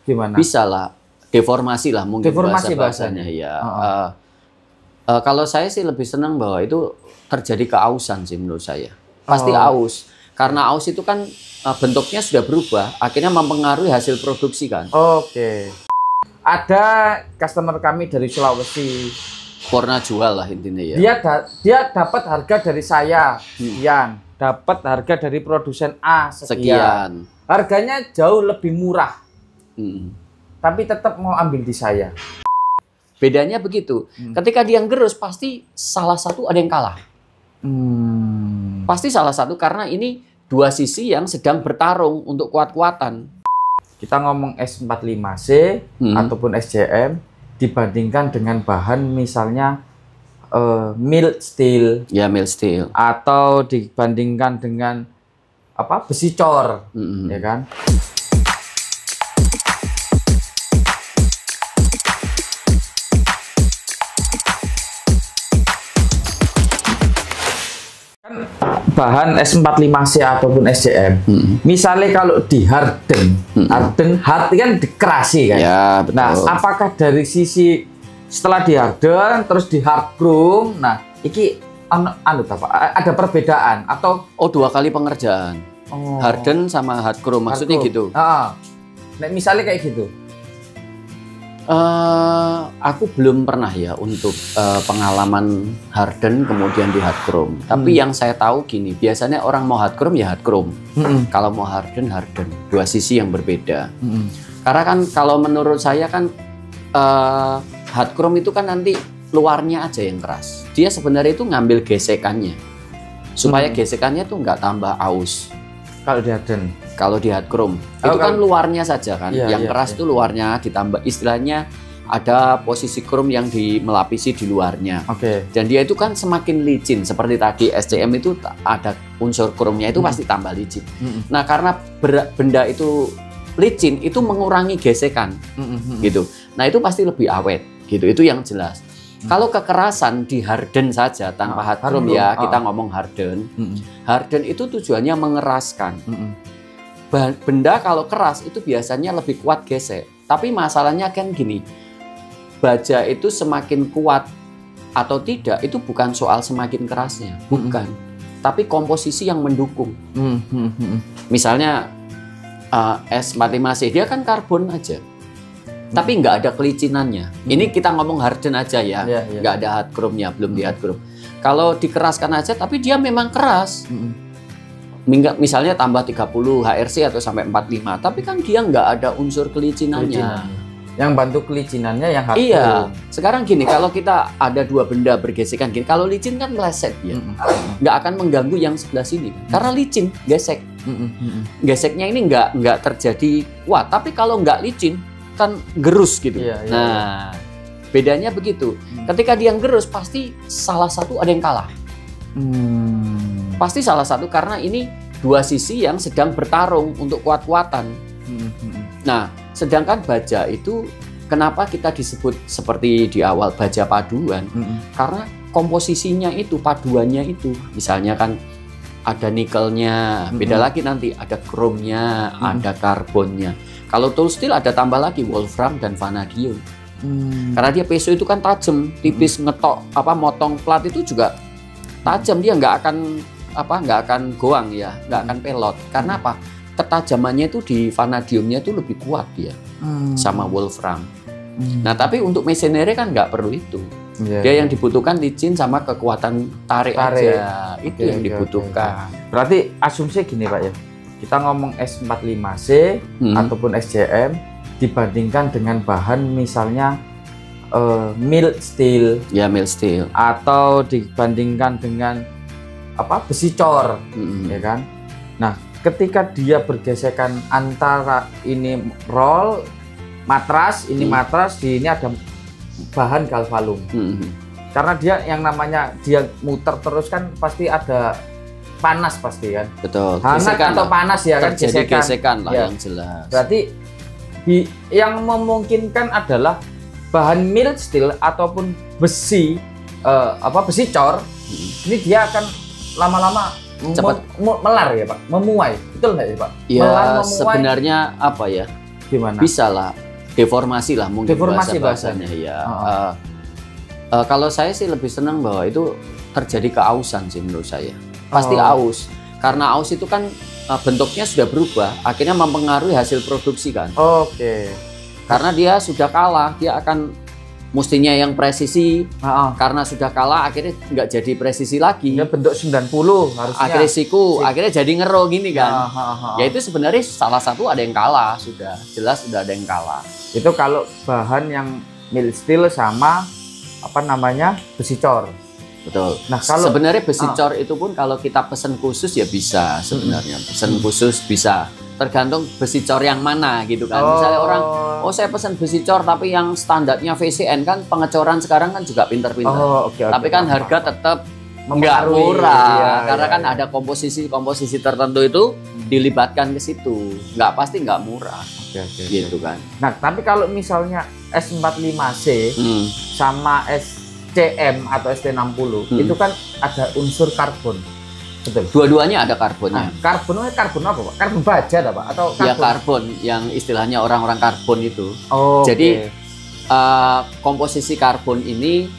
Gimana? Bisa lah, deformasi lah mungkin bahasanya ya. Kalau saya sih lebih senang bahwa itu terjadi keausan sih menurut saya. Pasti aus. Karena aus itu kan bentuknya sudah berubah, akhirnya mempengaruhi hasil produksi kan. Oke. Ada customer kami dari Sulawesi. Pernah jual lah intinya ya. Dia dapat harga dari saya sekian, dapat harga dari produsen A sekian. Harganya jauh lebih murah. Tapi tetap mau ambil di saya. Bedanya begitu. Ketika dia gerus pasti salah satu ada yang kalah. Pasti salah satu karena ini dua sisi yang sedang bertarung untuk kuat-kuatan. Kita ngomong S45C ataupun SJM dibandingkan dengan bahan misalnya mild steel. Ya, mild steel. Atau dibandingkan dengan apa? Besi cor, ya kan? Bahan S45C ataupun SJM, misalnya kalau di harden hard kan dikerasi kan. Ya, betul. Nah, apakah dari sisi setelah di harden terus di hard chrome, nah iki ada perbedaan atau dua kali pengerjaan. Harden sama hard chrome maksudnya gitu. Nah, misalnya kayak gitu. Aku belum pernah ya untuk pengalaman harden kemudian di hard chrome. Tapi yang saya tahu gini, biasanya orang mau hard chrome ya hard chrome. Kalau mau harden, dua sisi yang berbeda. Karena kan kalau menurut saya kan hard chrome itu kan nanti luarnya aja yang keras. Dia sebenarnya itu ngambil gesekannya supaya gesekannya tuh nggak tambah aus. Kalau di hard chrome itu kan luarnya saja kan, yang keras itu luarnya ditambah, istilahnya ada posisi chrome yang melapisi di luarnya. Dan dia itu kan semakin licin, seperti tadi SCM itu ada unsur chrome-nya itu pasti tambah licin. Nah, karena benda itu licin itu mengurangi gesekan, gitu. Nah, itu pasti lebih awet, gitu. Itu yang jelas. Kalau kekerasan di harden saja tanpa hard chrome ya, kita ngomong harden. Harden itu tujuannya mengeraskan. Benda kalau keras itu biasanya lebih kuat gesek. Tapi masalahnya kan gini, baja itu semakin kuat atau tidak itu bukan soal semakin kerasnya, bukan. Tapi komposisi yang mendukung. Misalnya S45C dia kan karbon aja. Tapi nggak ada kelicinannya. Ini kita ngomong harden aja ya, nggak ada hard chrome-nya, belum di hard chrome. Kalau dikeraskan aja, tapi dia memang keras. Misalnya tambah 30 HRC atau sampai 45, tapi kan dia nggak ada unsur kelicinannya. Yang bantu kelicinannya yang hard chrome. Iya. Sekarang gini, kalau kita ada dua benda bergesekan gini, kalau licin kan meleset ya, nggak akan mengganggu yang sebelah sini, karena licin, gesek. Geseknya ini nggak terjadi kuat. Tapi kalau nggak licin kan gerus gitu. Nah, bedanya begitu. Ketika dia gerus pasti salah satu ada yang kalah. Pasti salah satu karena ini dua sisi yang sedang bertarung untuk kuat-kuatan. Nah, sedangkan baja itu kenapa kita disebut seperti di awal baja paduan? Karena komposisinya itu, paduannya itu. Misalnya kan ada nikelnya, beda lagi nanti ada chrome-nya, ada karbonnya. Kalau tool steel ada tambah lagi wolfram dan vanadium. Karena dia peso itu kan tajam, tipis, ngetok motong plat itu juga tajam, dia nggak akan goang ya, nggak akan pelot. Karena apa? Ketajamannya itu di vanadiumnya itu lebih kuat dia sama wolfram. Nah, tapi untuk machinery kan nggak perlu itu. Dia yang dibutuhkan licin sama kekuatan tarik aja. Itu yang dibutuhkan. Berarti asumsi gini Pak ya, kita ngomong S45C ataupun SJM dibandingkan dengan bahan misalnya mild steel. Ya, mild steel. Atau dibandingkan dengan besi cor, ya kan? Nah, ketika dia bergesekan antara ini roll matras, ini matras, di ini ada bahan galvalum. Karena dia yang namanya dia muter terus kan pasti ada panas pasti kan. Betul. Hangat atau panas ya kan, gesekan lah yang jelas. Berarti yang memungkinkan adalah bahan mild steel ataupun besi besi cor. Ini dia akan lama-lama cepat melar ya Pak, memuai. Betul nggak ya Pak? Ya, sebenarnya apa ya? gimana? Bisa lah, deformasi lah mungkin bahasanya ya. Kalau saya sih lebih senang bahwa itu terjadi keausan sih menurut saya. Pasti aus. Karena aus itu kan bentuknya sudah berubah, akhirnya mempengaruhi hasil produksi kan. Oke. Karena dia sudah kalah, dia akan mestinya yang presisi. Karena sudah kalah, akhirnya nggak jadi presisi lagi. Ya bentuk 90 harusnya. Akhirnya siku, akhirnya jadi ngero gini kan. Ya itu sebenarnya salah satu ada yang kalah, sudah jelas sudah ada yang kalah. Itu kalau bahan yang mild steel sama apa namanya besi cor. Betul. Nah kalau sebenarnya besi cor itu pun kalau kita pesen khusus ya bisa sebenarnya. Pesen khusus bisa. Tergantung besi cor yang mana gitu kan. Misalnya orang, saya pesen besi cor tapi yang standarnya VCN kan pengecoran sekarang kan juga pinter-pinter. Tapi kan harga tetap nggak murah. Karena kan ada komposisi tertentu itu dilibatkan ke situ. Nggak pasti nggak murah. Gitu kan. Nah tapi kalau misalnya S45C sama SCM atau ST60 itu kan ada unsur karbon. Betul. Dua-duanya ada karbonnya. Karbon apa Pak? Karbon baja Pak? Atau karbon? Ya karbon yang istilahnya orang-orang karbon itu. Jadi komposisi karbon ini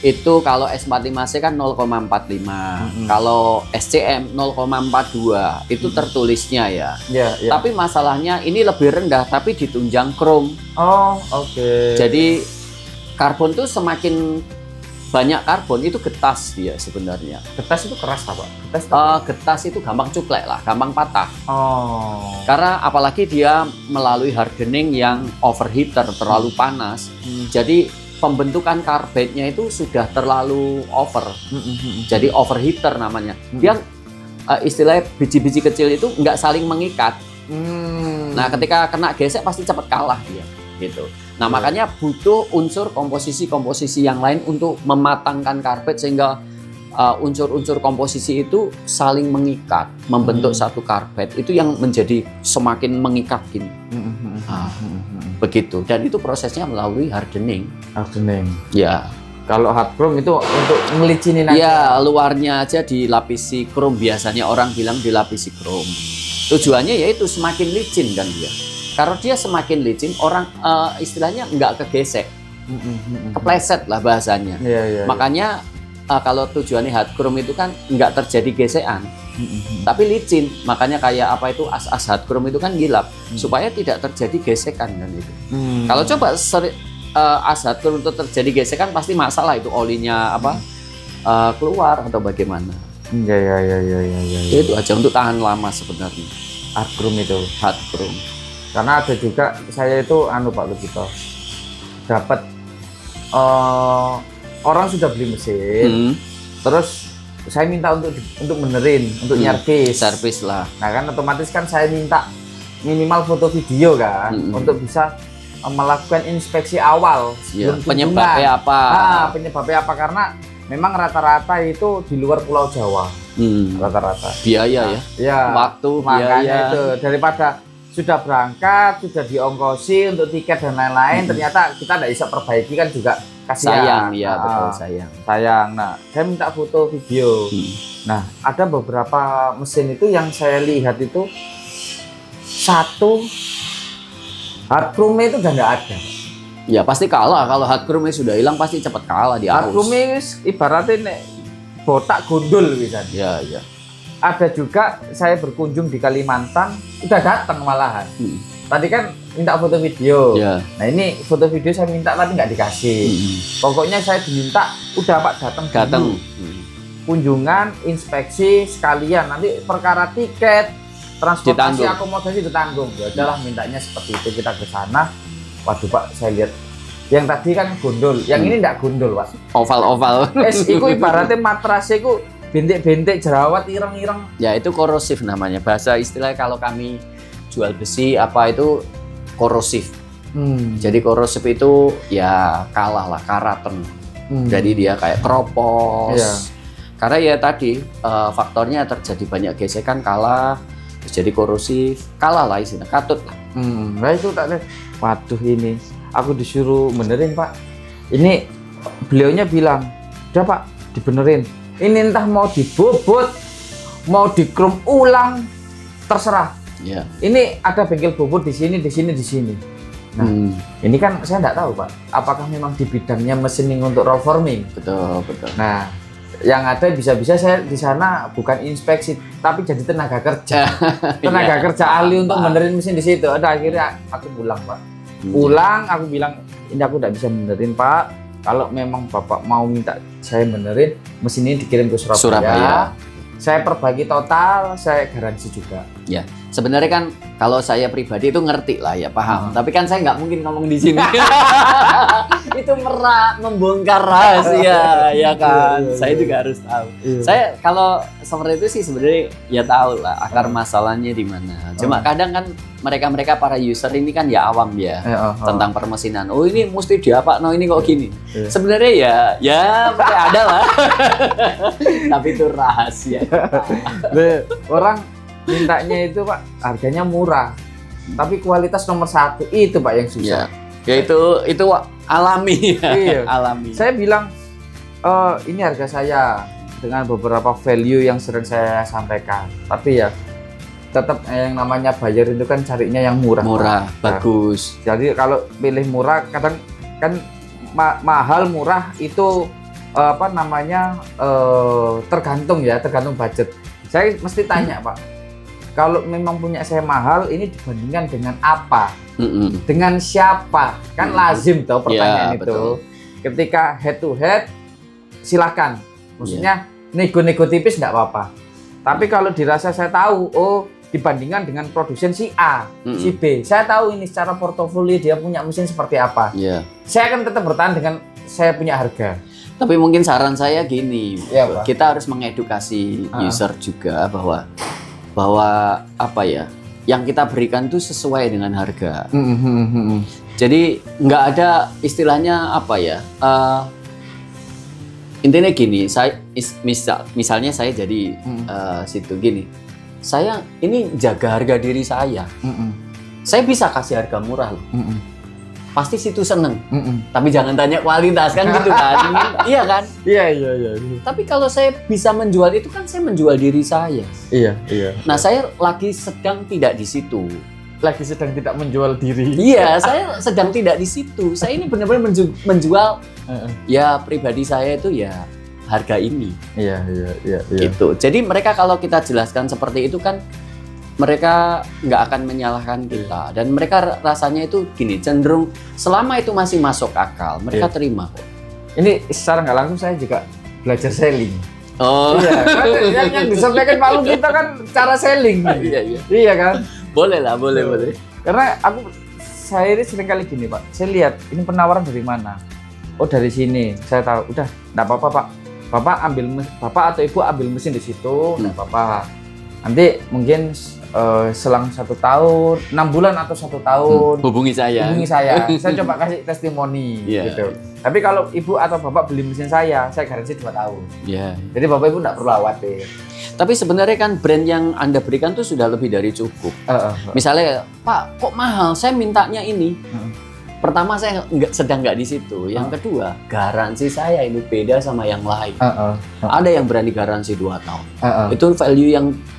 itu kalau S45C kan 0,45. Kalau SCM 0,42. Itu tertulisnya ya. Tapi masalahnya ini lebih rendah tapi ditunjang krom. Jadi karbon tuh semakin banyak karbon itu getas dia sebenarnya. Getas itu keras Pak? Getas itu gampang cuklek lah, gampang patah. Karena apalagi dia melalui hardening yang overheater, terlalu panas. Jadi pembentukan karbetnya itu sudah terlalu over. Jadi overheater namanya. Dia istilahnya biji-biji kecil itu nggak saling mengikat. Nah ketika kena gesek pasti cepat kalah dia. Gitu. Nah makanya butuh unsur komposisi yang lain untuk mematangkan karpet sehingga unsur-unsur komposisi itu saling mengikat, membentuk satu karpet. Itu yang menjadi semakin mengikat gini. Begitu. Dan itu prosesnya melalui hardening. Ya. Kalau hard chrome itu untuk melicinin aja. Ya, luarnya aja dilapisi krom. Biasanya orang bilang dilapisi krom. Tujuannya yaitu semakin licin kan dia. Karena dia semakin licin, orang istilahnya nggak kegesek, kepleset lah bahasanya. Makanya kalau tujuannya hard chrome itu kan nggak terjadi gesekan, tapi licin. Makanya kayak apa itu as-as hard chrome itu kan gilap, supaya tidak terjadi gesekan kan itu. Kalau coba as hard chrome itu terjadi gesekan pasti masalah itu olinya keluar atau bagaimana. Itu aja untuk tahan lama sebenarnya. Hard chrome itu. Hard chrome. Karena ada juga saya itu Pak Lugito dapat orang sudah beli mesin, terus saya minta untuk benerin, untuk servis lah. Nah kan otomatis kan saya minta minimal foto video kan untuk bisa melakukan inspeksi awal sebelum penyebabnya apa? Penyebabnya apa karena memang rata-rata itu di luar Pulau Jawa, rata-rata. Biaya waktu, makanya biaya. Itu daripada sudah berangkat, sudah diongkosi untuk tiket dan lain-lain, ternyata kita tidak bisa perbaiki kan juga kasihan. Betul sayang. Nah, saya minta foto video. Nah, ada beberapa mesin itu yang saya lihat itu satu hard chrome itu udah nggak ada. Ya pasti kalah kalau hard chrome sudah hilang pasti cepat kalah di hard chrome ibaratnya botak gundul misalnya. Ya. Ada juga saya berkunjung di Kalimantan, udah datang malahan. Tadi kan minta foto video. Nah ini foto video saya minta tapi nggak dikasih. Pokoknya saya diminta, udah Pak datang. Kunjungan, inspeksi sekalian. Nanti perkara tiket, transportasi, akomodasi ditanggung. Ya udahlah mintanya seperti itu, kita ke sana. Waduh Pak, saya lihat yang tadi kan gondol, yang ini nggak gondol Pak. Oval-oval. Itu ibaratnya matrasnya itu bentik-bentik, jerawat, ireng-ireng. Ya itu korosif namanya. Bahasa istilah kalau kami jual besi itu korosif. Jadi korosif itu ya kalah lah, karaten. Jadi dia kayak keropos. Karena ya tadi faktornya terjadi banyak gesekan, kalah, terus jadi korosif, kalah lah istilah, katut lah. Nah itu tak lihat. Waduh ini, aku disuruh benerin Pak. Ini beliaunya bilang, udah Pak dibenerin. Ini entah mau dibobot, mau dikrom ulang, terserah. Yeah. Ini ada bengkel bubur di sini, di sini, di sini. Nah, ini kan saya nggak tahu Pak, apakah memang di bidangnya machining untuk roll forming? Betul, betul. Nah, yang ada bisa-bisa saya di sana bukan inspeksi, tapi jadi tenaga kerja. Tenaga kerja ahli untuk benerin mesin di situ. Ada akhirnya aku pulang Pak. Pulang, aku bilang, ini aku nggak bisa benerin Pak. Kalau memang Bapak mau minta saya benerin, mesin ini dikirim ke Surabaya. Saya perbaiki total, saya garansi juga. Ya, sebenarnya kan kalau saya pribadi itu ngerti lah ya, paham. Tapi kan saya nggak mungkin ngomong di sini. Itu membongkar rahasia, ya kan. Saya juga harus tahu. Saya kalau seperti itu sih sebenarnya ya tahu lah akar masalahnya di mana. Cuma kadang kan mereka para user ini kan ya awam ya tentang permesinan. Oh ini mesti diapa? No ini kok gini. Sebenarnya ya ada lah. Tapi itu rahasia. Orang mintanya itu Pak harganya murah, tapi kualitas nomor 1 itu Pak yang susah. Ya itu alami. Iya. Alami. Saya bilang ini harga saya dengan beberapa value yang sering saya sampaikan, tapi ya tetap yang namanya bayar itu kan carinya yang murah. Murah, bagus. Jadi kalau pilih murah kadang kan mahal murah itu apa namanya tergantung budget. Saya mesti tanya Pak, kalau memang punya saya mahal ini dibandingkan dengan apa? Dengan siapa? Kan lazim toh pertanyaan itu. Betul. Ketika head to head silakan. Maksudnya nego-nego tipis enggak apa-apa. Tapi kalau dirasa saya tahu, oh dibandingkan dengan produsen si A, si B, saya tahu ini secara portofolio dia punya mesin seperti apa. Saya akan tetap bertahan dengan saya punya harga. Tapi mungkin saran saya gini, Pak. Kita harus mengedukasi user juga bahwa apa ya, yang kita berikan itu sesuai dengan harga. Jadi nggak ada istilahnya apa ya, intinya gini, misalnya saya jadi situ gini, saya ini jaga harga diri saya, saya bisa kasih harga murah loh. Pasti situ seneng, tapi jangan tanya kualitas kan gitu kan. Iya kan? Iya. Tapi kalau saya bisa menjual itu kan saya menjual diri saya. Iya. Nah saya lagi sedang tidak di situ. Lagi sedang tidak menjual diri. Iya, saya sedang tidak di situ. Saya ini benar-benar menjual ya pribadi saya itu ya harga ini. Iya. Gitu. Jadi mereka kalau kita jelaskan seperti itu kan mereka nggak akan menyalahkan kita, dan mereka rasanya itu gini, cenderung selama itu masih masuk akal, mereka terima kok. Ini secara nggak langsung saya juga belajar selling. Oh iya, kan yang disampaikan Pak Lu kita kan cara selling. Iya kan? Boleh lah, boleh. Karena saya ini sering kali gini Pak, saya lihat ini penawaran dari mana. Oh dari sini, saya tahu. Udah, nggak apa-apa Pak. Bapak atau Ibu ambil mesin di situ, nggak apa-apa. Nanti mungkin selang 1 tahun, 6 bulan atau 1 tahun hubungi saya. Saya coba kasih testimoni gitu. Tapi kalau Ibu atau Bapak beli mesin saya garansi 2 tahun. Jadi Bapak Ibu nggak perlu khawatir. Tapi sebenarnya kan brand yang Anda berikan tuh sudah lebih dari cukup. Misalnya, Pak, kok mahal? Saya mintanya ini. Pertama saya sedang nggak di situ. Yang kedua, garansi saya ini beda sama yang lain. Ada yang berani garansi 2 tahun. Itu value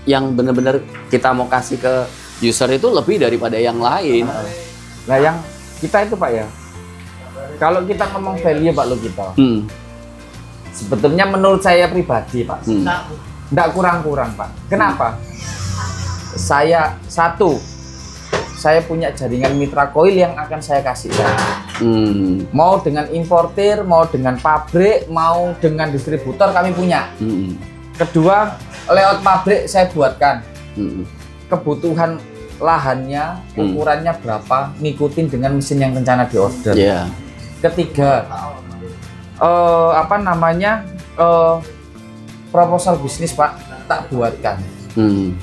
yang benar-benar kita mau kasih ke user itu lebih daripada yang lain. Nah yang kita itu Pak ya, kalau kita ngomong value Pak Lukito, sebetulnya menurut saya pribadi Pak, nggak kurang-kurang Pak. Kenapa? Saya punya jaringan mitra koil yang akan saya kasih. Mau dengan importir, mau dengan pabrik, mau dengan distributor kami punya. Kedua, layout pabrik saya buatkan. Kebutuhan lahannya, ukurannya berapa, ngikutin dengan mesin yang rencana diorder. Ketiga, proposal bisnis Pak, tak buatkan.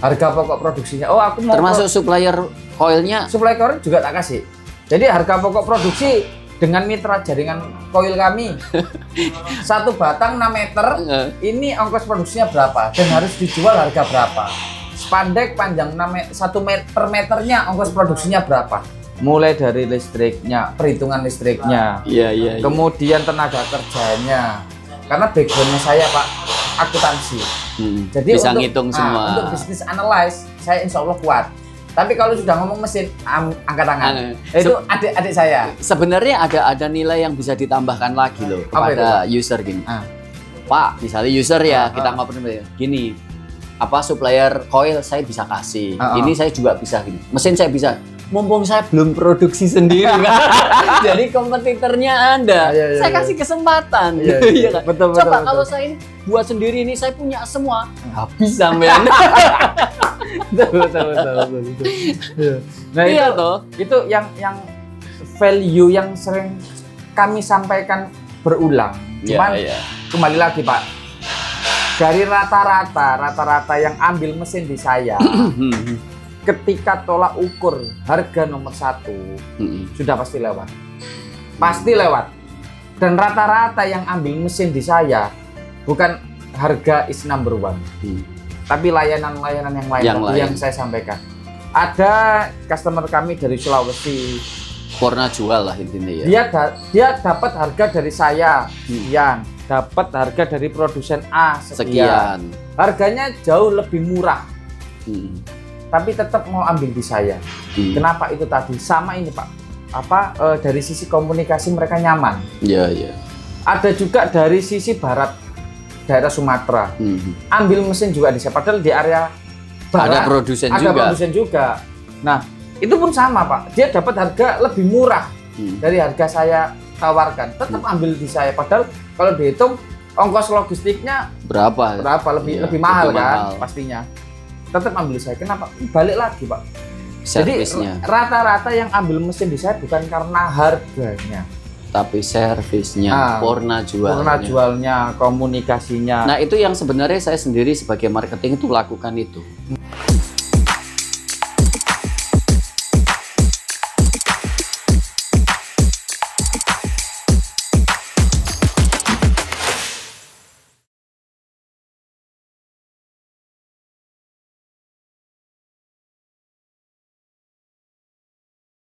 Harga pokok produksinya. Oh aku mau termasuk supplier koilnya. Supplier koil juga tak kasih. Jadi harga pokok produksi dengan mitra jaringan koil kami 1 batang 6 meter. Ini ongkos produksinya berapa dan harus dijual harga berapa. Spandek panjang 1 meter per meternya ongkos produksinya berapa. Mulai dari listriknya, perhitungan listriknya. Kemudian tenaga kerjanya. Karena backgroundnya saya Pak akuntansi. Jadi bisa ngitung semua. Untuk bisnis analyze saya insya Allah kuat. Tapi kalau sudah ngomong mesin, angkat tangan. Itu adik-adik saya. Sebenarnya ada nilai yang bisa ditambahkan lagi loh kepada user gini. Pak, misalnya user ya, kita ngobrol gini. Apa supplier coil saya bisa kasih. Ini saya juga bisa gini. Mesin saya bisa. Mumpung saya belum produksi sendiri kan. Jadi kompetitornya Anda. Saya kasih kesempatan. Iya kan? Betul, Coba kalau saya ini buat sendiri ini saya punya semua. Habis sampean. Betul. Nah, iya itu yang value yang sering kami sampaikan berulang. Cuman kembali lagi Pak, dari rata-rata yang ambil mesin di saya, ketika tolak ukur harga nomor 1 sudah pasti lewat. Dan rata-rata yang ambil mesin di saya bukan harga is number one, tapi layanan-layanan yang lain yang saya sampaikan. Ada customer kami dari Sulawesi, Porna jual lah intinya ya. Dia dapat harga dari saya sekian, dapat harga dari produsen A sekian. Harganya jauh lebih murah, tapi tetap mau ambil di saya. Kenapa itu tadi? Sama ini Pak, dari sisi komunikasi mereka nyaman. Iya. Ada juga dari sisi barat, daerah Sumatera, ambil mesin juga di saya. Padahal di area barat ada produsen juga. Nah, itu pun sama Pak, dia dapat harga lebih murah dari harga saya tawarkan, tetap ambil di saya. Padahal kalau dihitung ongkos logistiknya berapa lebih mahal kan pastinya. Tetap ambil saya. Kenapa? Balik lagi Pak. Servisnya. Jadi rata-rata yang ambil mesin di saya bukan karena harganya, tapi servisnya, Porna jualnya, komunikasinya. Nah itu yang sebenarnya saya sendiri sebagai marketing itu lakukan itu.